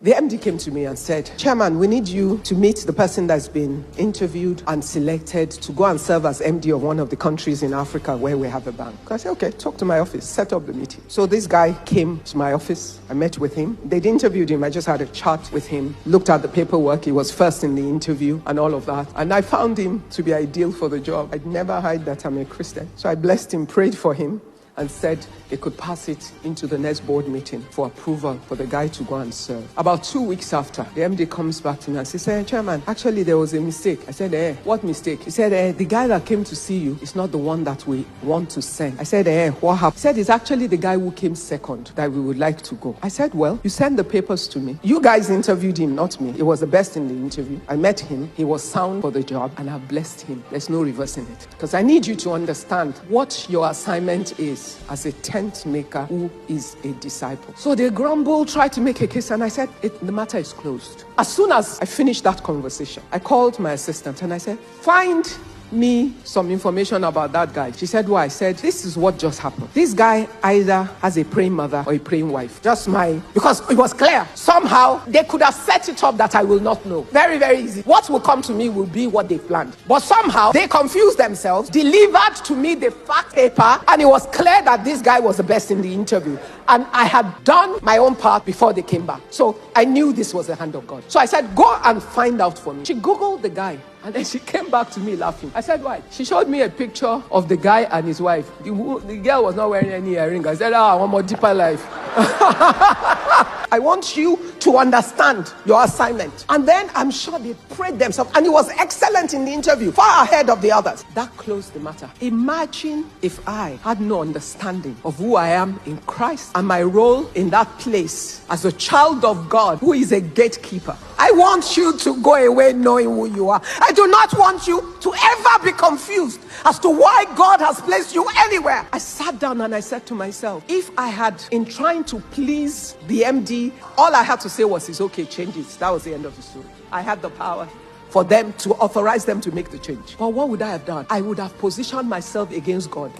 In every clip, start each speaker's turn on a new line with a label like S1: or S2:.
S1: The MD came to me and said, Chairman, we need you to meet the person that's been interviewed and selected to go and serve as MD of one of the countries in Africa where we have a bank. I said, okay, talk to my office, set up the meeting. So this guy came to my office. I met with him. They'd interviewed him. I just had a chat with him, looked at the paperwork. He was first in the interview and all of that. And I found him to be ideal for the job. I'd never hide that I'm a Christian. So I blessed him, prayed for him, and said they could pass it into the next board meeting for approval for the guy to go and serve. About 2 weeks after, the MD comes back to me and says, Chairman, actually there was a mistake. I said, what mistake? He said, the guy that came to see you is not the one that we want to send. I said, what happened? He said, it's actually the guy who came second that we would like to go. I said, well, you send the papers to me. You guys interviewed him, not me. He was the best in the interview. I met him. He was sound for the job, and I've blessed him. There's no reversing it. Because I need you to understand what your assignment is as a tent maker who is a disciple. So they grumbled, tried to make a case, and I said, the matter is closed. As soon as I finished that conversation, I called my assistant and I said, find me some information about that guy. She said, why? I said, this is what just happened. This guy either has a praying mother or a praying wife. Because it was clear. Somehow they could have set it up that I will not know. Very, very easy. What will come to me will be what they planned. But somehow they confused themselves, delivered to me the fact paper, and it was clear that this guy was the best in the interview. And I had done my own part before they came back. So I knew this was the hand of God. So I said, go and find out for me. She Googled the guy. And then she came back to me laughing. I said, why? She showed me a picture of the guy and his wife. The girl was not wearing any earring. I said, I want more deeper life. I want you to understand your assignment. And then I'm sure they prayed themselves. And he was excellent in the interview, far ahead of the others. That closed the matter. Imagine if I had no understanding of who I am in Christ and my role in that place as a child of God who is a gatekeeper. I want you to go away knowing who you are. I do not want you to ever be confused as to why God has placed you anywhere. I sat down and I said to myself, if I had, in trying to please the MD, all I had to say was, it's okay, change it. That was the end of the story. I had the power for them to authorize them to make the change. But what would I have done? I would have positioned myself against God.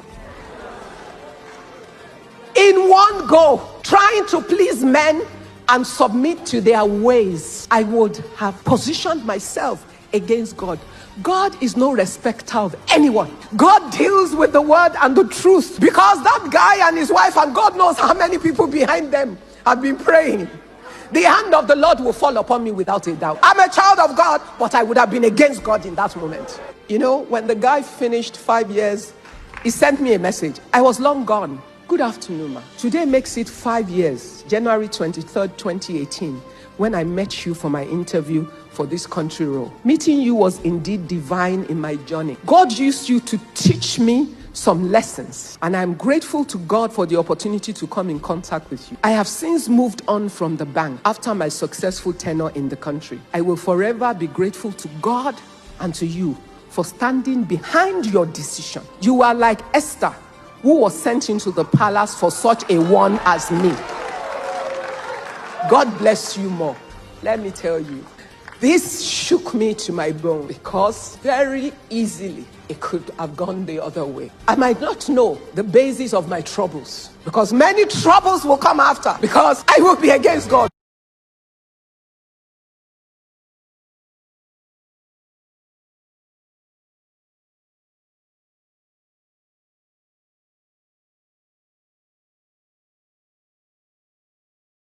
S1: In one go, trying to please men and submit to their ways, I would have positioned myself against God. God is no respecter of anyone. God deals with the word and the truth, because that guy and his wife, and God knows how many people behind them, have been praying. The hand of the Lord will fall upon me without a doubt. I'm a child of God, but I would have been against God in that moment. You know, when the guy finished 5 years, he sent me a message. I was long gone. Good afternoon, ma. Today makes it 5 years, January 23rd, 2018, when I met you for my interview for this country role. Meeting you was indeed divine in my journey. God used you to teach me some lessons, and I'm grateful to God for the opportunity to come in contact with you. I have since moved on from the bank after my successful tenure in the country. I will forever be grateful to God and to you for standing behind your decision. You are like Esther, who was sent into the palace for such a one as me. God bless you more. Let me tell you, this shook me to my bone, because very easily it could have gone the other way. I might not know the basis of my troubles, because many troubles will come after, because I will be against God.